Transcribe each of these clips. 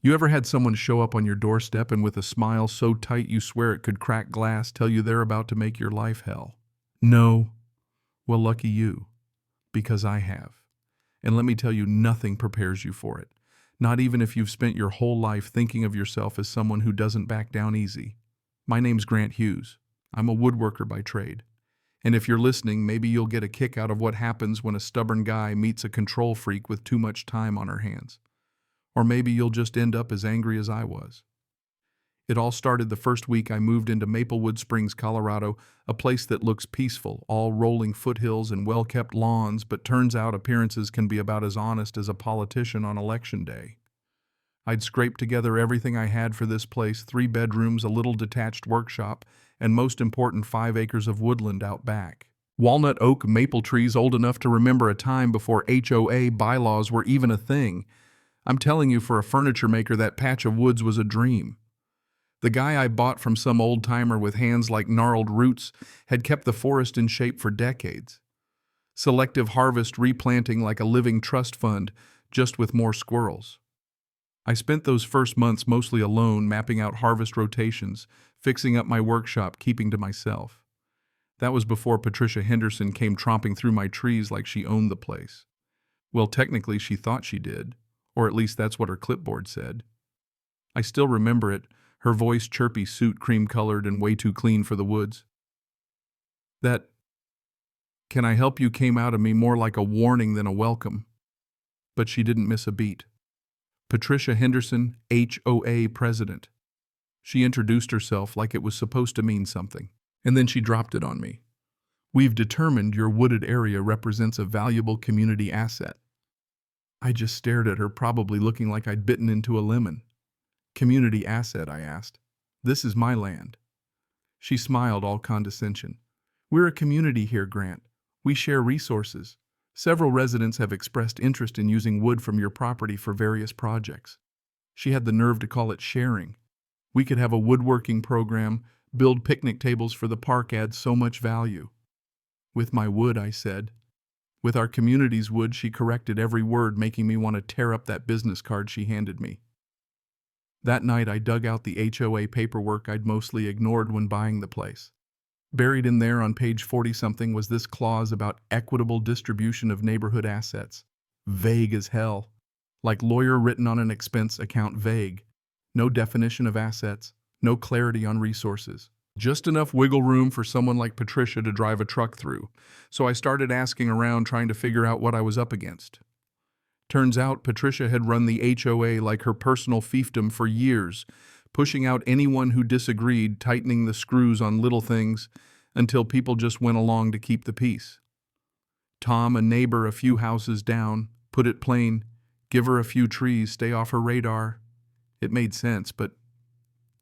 You ever had someone show up on your doorstep and with a smile so tight you swear it could crack glass tell you they're about to make your life hell? No. Well, lucky you, because I have. And let me tell you, nothing prepares you for it. Not even if you've spent your whole life thinking of yourself as someone who doesn't back down easy. My name's Grant Hughes. I'm a woodworker by trade. And if you're listening, maybe you'll get a kick out of what happens when a stubborn guy meets a control freak with too much time on her hands. Or maybe you'll just end up as angry as I was. It all started the first week I moved into Maplewood Springs, Colorado, a place that looks peaceful, all rolling foothills and well-kept lawns, but turns out appearances can be about as honest as a politician on election day. I'd scraped together everything I had for this place: 3 bedrooms, a little detached workshop, and most important, 5 acres of woodland out back. Walnut, oak, maple trees old enough to remember a time before HOA bylaws were even a thing. I'm telling you, for a furniture maker, that patch of woods was a dream. The guy I bought from some old-timer with hands like gnarled roots had kept the forest in shape for decades. Selective harvest, replanting like a living trust fund, just with more squirrels. I spent those first months mostly alone, mapping out harvest rotations, fixing up my workshop, keeping to myself. That was before Patricia Henderson came tromping through my trees like she owned the place. Well, technically she thought she did, or at least that's what her clipboard said. I still remember it, her voice chirpy, suit cream-colored and way too clean for the woods. That "can I help you" came out of me more like a warning than a welcome. But she didn't miss a beat. Patricia Henderson, HOA president. She introduced herself like it was supposed to mean something, and then she dropped it on me. "We've determined your wooded area represents a valuable community asset." I just stared at her, probably looking like I'd bitten into a lemon. "Community asset?" I asked. "This is my land." She smiled, all condescension. "We're a community here, Grant. We share resources. Several residents have expressed interest in using wood from your property for various projects." She had the nerve to call it sharing. We could have a woodworking program, build picnic tables for the park, add so much value. "With my wood," I said. "With our community's wood," she corrected, every word making me want to tear up that business card she handed me. That night I dug out the HOA paperwork I'd mostly ignored when buying the place. Buried in there on page 40-something was this clause about equitable distribution of neighborhood assets. Vague as hell. Like lawyer written on an expense account, vague. No definition of assets, no clarity on resources. Just enough wiggle room for someone like Patricia to drive a truck through. So I started asking around, trying to figure out what I was up against. Turns out Patricia had run the HOA like her personal fiefdom for years, pushing out anyone who disagreed, tightening the screws on little things until people just went along to keep the peace. Tom, a neighbor a few houses down, put it plain: give her a few trees, stay off her radar. It made sense, but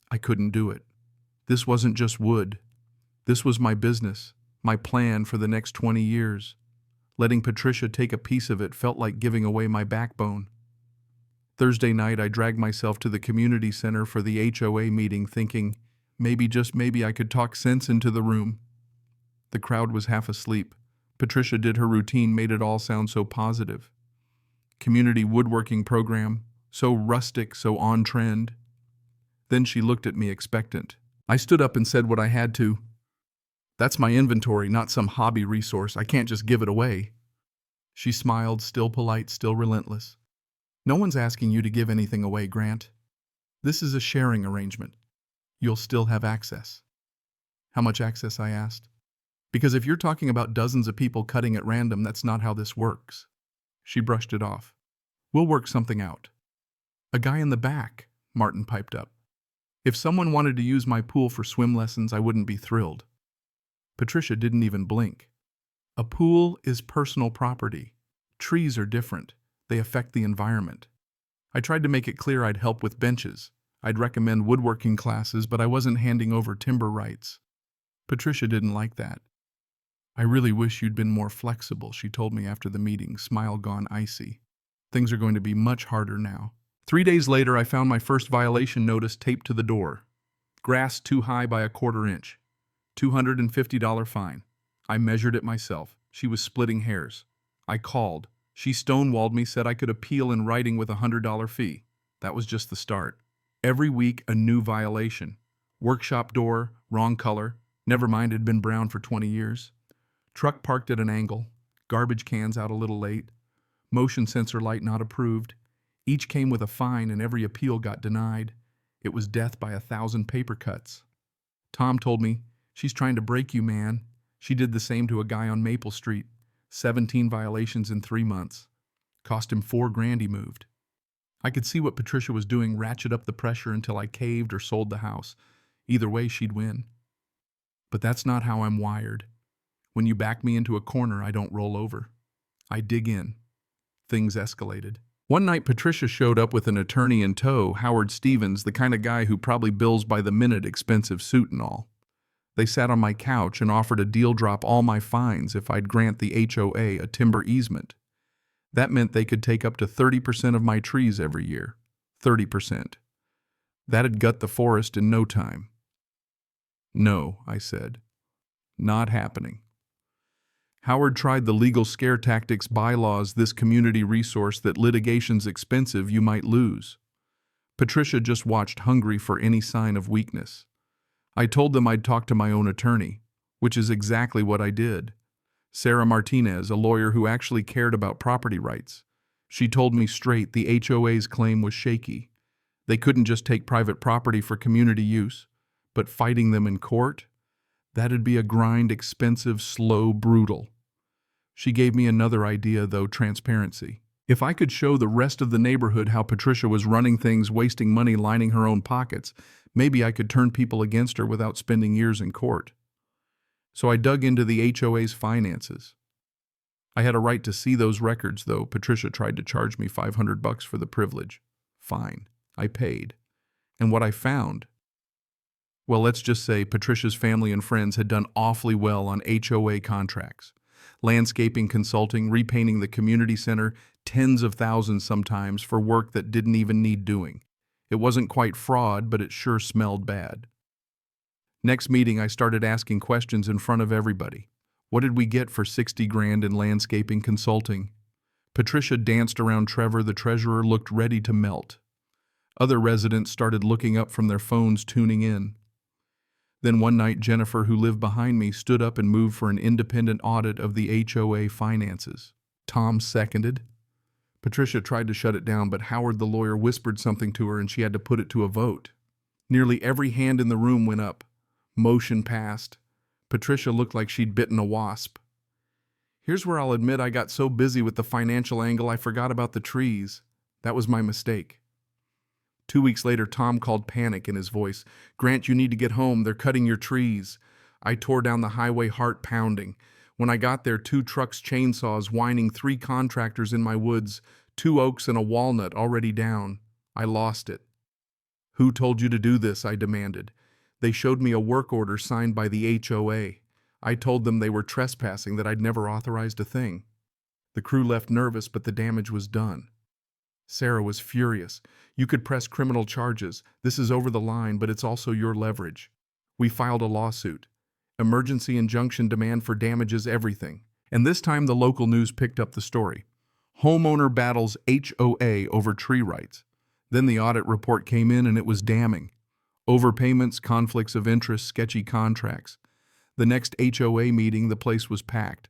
I couldn't do it. This wasn't just wood. This was my business, my plan for the next 20 years. Letting Patricia take a piece of it felt like giving away my backbone. Thursday night, I dragged myself to the community center for the HOA meeting, thinking maybe, just maybe, I could talk sense into the room. The crowd was half asleep. Patricia did her routine, made it all sound so positive. Community woodworking program, so rustic, so on trend. Then she looked at me expectant. I stood up and said what I had to. "That's my inventory, not some hobby resource. I can't just give it away." She smiled, still polite, still relentless. "No one's asking you to give anything away, Grant. This is a sharing arrangement. You'll still have access." "How much access?" I asked. "Because if you're talking about dozens of people cutting at random, that's not how this works." She brushed it off. "We'll work something out." "A guy in the back," Martin piped up. "If someone wanted to use my pool for swim lessons, I wouldn't be thrilled." Patricia didn't even blink. "A pool is personal property. Trees are different. They affect the environment." I tried to make it clear I'd help with benches. I'd recommend woodworking classes, but I wasn't handing over timber rights. Patricia didn't like that. "I really wish you'd been more flexible," she told me after the meeting, smile gone icy. "Things are going to be much harder now." 3 days later, I found my first violation notice taped to the door. "Grass too high by a quarter inch. $250 fine." I measured it myself. She was splitting hairs. I called. She stonewalled me, said I could appeal in writing with a $100 fee. That was just the start. Every week, a new violation. Workshop door, wrong color. Never mind, it had been brown for 20 years. Truck parked at an angle. Garbage cans out a little late. Motion sensor light not approved. Each came with a fine and every appeal got denied. It was death by 1,000 paper cuts. Tom told me, "She's trying to break you, man." She did the same to a guy on Maple Street. 17 violations in 3 months. Cost him $4,000 he moved. I could see what Patricia was doing, ratchet up the pressure until I caved or sold the house. Either way, she'd win. But that's not how I'm wired. When you back me into a corner, I don't roll over. I dig in. Things escalated. One night, Patricia showed up with an attorney in tow, Howard Stevens, the kind of guy who probably bills by the minute, expensive suit and all. They sat on my couch and offered to deal drop all my fines if I'd grant the HOA a timber easement. That meant they could take up to 30% of my trees every year. 30%. That'd gut the forest in no time. No, I said. Not happening. Howard tried the legal scare tactics, bylaws, this community resource that litigation's expensive, you might lose. Patricia just watched, hungry for any sign of weakness. I told them I'd talk to my own attorney, which is exactly what I did. Sarah Martinez, a lawyer who actually cared about property rights. She told me straight the HOA's claim was shaky. They couldn't just take private property for community use, but fighting them in court? That'd be a grind, expensive, slow, brutal. She gave me another idea, though: transparency. If I could show the rest of the neighborhood how Patricia was running things, wasting money, lining her own pockets, maybe I could turn people against her without spending years in court. So I dug into the HOA's finances. I had a right to see those records, though. Patricia tried to charge me $500 for the privilege. Fine. I paid. And what I found? Well, let's just say Patricia's family and friends had done awfully well on HOA contracts. Landscaping, consulting, repainting the community center, tens of thousands sometimes for work that didn't even need doing. It wasn't quite fraud, but it sure smelled bad. Next meeting, I started asking questions in front of everybody. What did we get for $60,000 in landscaping consulting? Patricia danced around Trevor. The treasurer looked ready to melt. Other residents started looking up from their phones, tuning in. Then one night, Jennifer, who lived behind me, stood up and moved for an independent audit of the HOA finances. Tom seconded. Patricia tried to shut it down, but Howard, the lawyer, whispered something to her and she had to put it to a vote. Nearly every hand in the room went up. Motion passed. Patricia looked like she'd bitten a wasp. Here's where I'll admit I got so busy with the financial angle I forgot about the trees. That was my mistake. 2 weeks later, Tom called, panic in his voice. "Grant, you need to get home. They're cutting your trees." I tore down the highway, heart pounding. When I got there, 2 trucks, chainsaws, whining, 3 contractors in my woods, 2 oaks and a walnut already down. I lost it. "Who told you to do this?" I demanded. They showed me a work order signed by the HOA. I told them they were trespassing, that I'd never authorized a thing. The crew left nervous, but the damage was done. Sarah was furious. "You could press criminal charges. This is over the line, but it's also your leverage." We filed a lawsuit. Emergency injunction, demand for damages, everything. And this time the local news picked up the story. Homeowner battles HOA over tree rights. Then the audit report came in and it was damning. Overpayments, conflicts of interest, sketchy contracts. The next HOA meeting, the place was packed.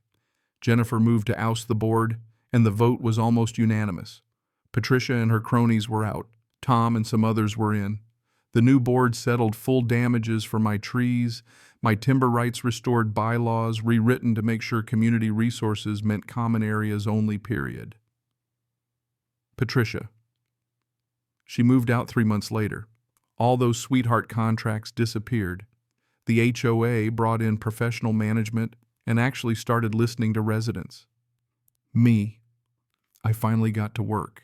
Jennifer moved to oust the board, and the vote was almost unanimous. Patricia and her cronies were out. Tom and some others were in. The new board settled full damages for my trees, my timber rights restored, bylaws rewritten to make sure community resources meant common areas only, period. Patricia. She moved out 3 months later. All those sweetheart contracts disappeared. The HOA brought in professional management and actually started listening to residents. Me. I finally got to work.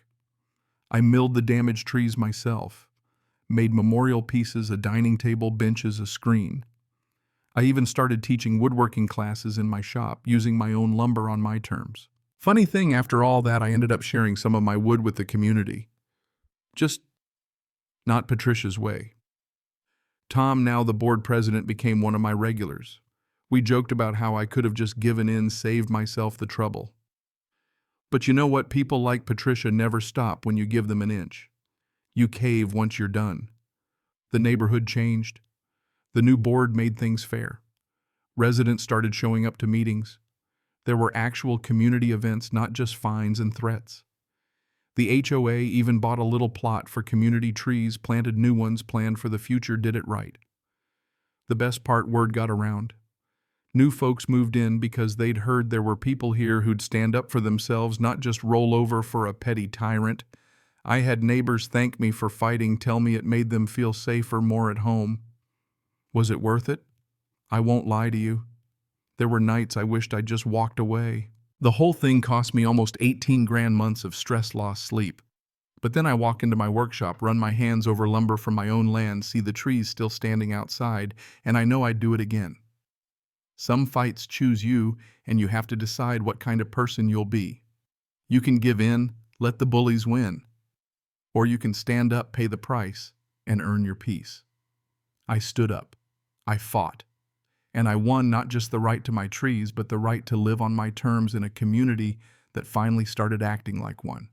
I milled the damaged trees myself, made memorial pieces, a dining table, benches, a screen. I even started teaching woodworking classes in my shop, using my own lumber on my terms. Funny thing, after all that, I ended up sharing some of my wood with the community. Just not Patricia's way. Tom, now the board president, became one of my regulars. We joked about how I could have just given in, saved myself the trouble. But you know what? People like Patricia never stop when you give them an inch. You cave once you're done. The neighborhood changed. The new board made things fair. Residents started showing up to meetings. There were actual community events, not just fines and threats. The HOA even bought a little plot for community trees, planted new ones, planned for the future, did it right. The best part, word got around. New folks moved in because they'd heard there were people here who'd stand up for themselves, not just roll over for a petty tyrant. I had neighbors thank me for fighting, tell me it made them feel safer, more at home. Was it worth it? I won't lie to you. There were nights I wished I'd just walked away. The whole thing cost me almost 18 grand months of stress, lost sleep. But then I walk into my workshop, run my hands over lumber from my own land, see the trees still standing outside, and I know I'd do it again. Some fights choose you, and you have to decide what kind of person you'll be. You can give in, let the bullies win. Or you can stand up, pay the price, and earn your peace. I stood up. I fought. And I won not just the right to my trees, but the right to live on my terms in a community that finally started acting like one.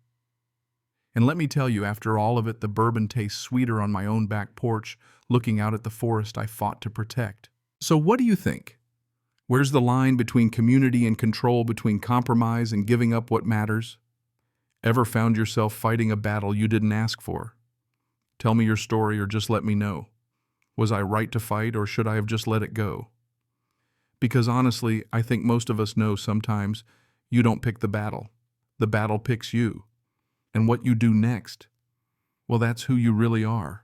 And let me tell you, after all of it, the bourbon tastes sweeter on my own back porch, looking out at the forest I fought to protect. So what do you think? Where's the line between community and control, between compromise and giving up what matters? Ever found yourself fighting a battle you didn't ask for? Tell me your story, or just let me know. Was I right to fight, or should I have just let it go? Because honestly, I think most of us know sometimes you don't pick the battle. The battle picks you. And what you do next, well, that's who you really are.